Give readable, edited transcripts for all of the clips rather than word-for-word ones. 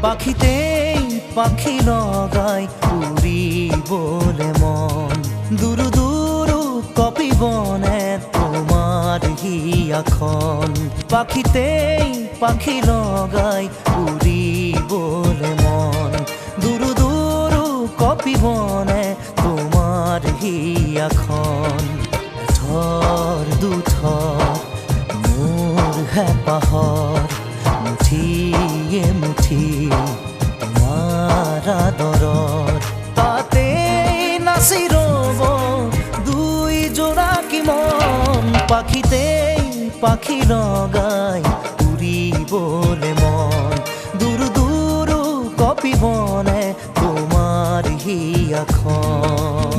পাখিতেই পাখি লগাই উড়ি বলে মন দুরু দুরু কপি বনে তোমার হিয়াখন পাখিতেই পাখি লগাই উড়ি বলে মন দুরু দুরু কপি বনে তোমার হিয়াখন থর দুথর মোর হেপাহর মুঠিয়ে মুঠি তোমার আদরর তাতে নাচি রব দুই জোড়া কি মন পাখিতেই পাখি লগাই উড়ি বলে মন দুরু দুরু কপি বনে তোমার হিয়াখন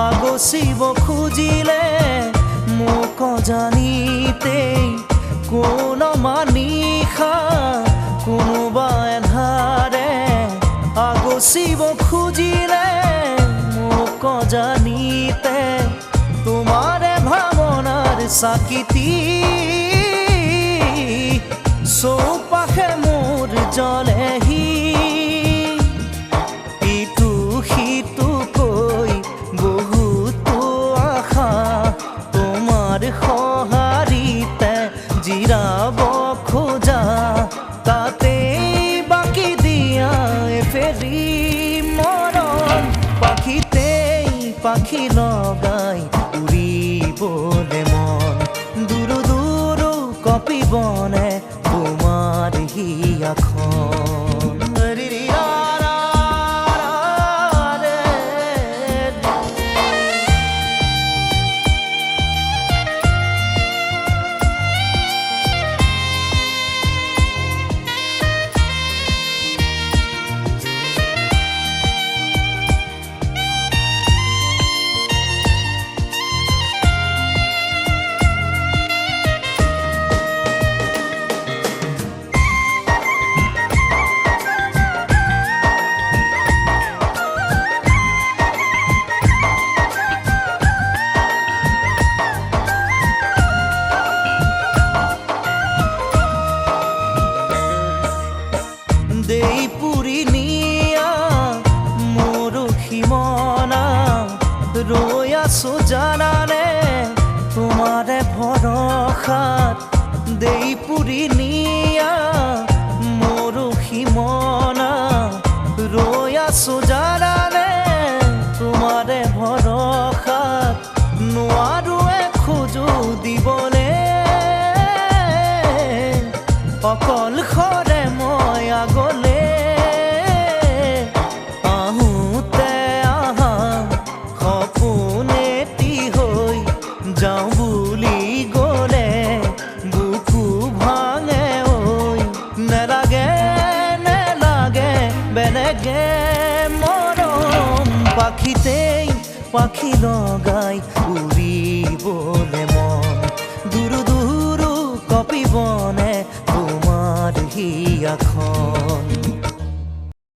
আগচিব খুজিলে মোক জানিতেই কোন মানিষা কোনোবা এন্ধাৰে আগচিব খুজিলে মোক জানিতে তোমাৰে ভাৱনাৰ চাকিতি চৌপাশে মোৰ জ্বলেহি ইটো সিটো সহাৰিতে জিৰাব খোজা তাতে বাকি দিয়া ফেৰি মৰণ পাখিতেই পাখি লগাই উৰিবলে মন দুৰু দুৰু কপি বনে তোমাৰ হিয়াখন দেই পুরি নিয়া মোরখি মনা রই আছো জানানে তোমারে ভরসাত দেই পুরি নিয়া মোরখি মনা রই আছো জানানে তোমারে ভরসাত নোৱাৰো খোজো দিবলে অকল খৰে মই আগলে আহোঁতে আহা সপোনেটি হৈ যাওঁ বুলি গ'লে বুকু ভাঙে ঐ নেলাগে নেলাগে বেলেগে মৰম পাখিতেই পাখি লগাই উৰিবলে মন দুৰু দুৰু কপি বনে তোমার হিয়াখন।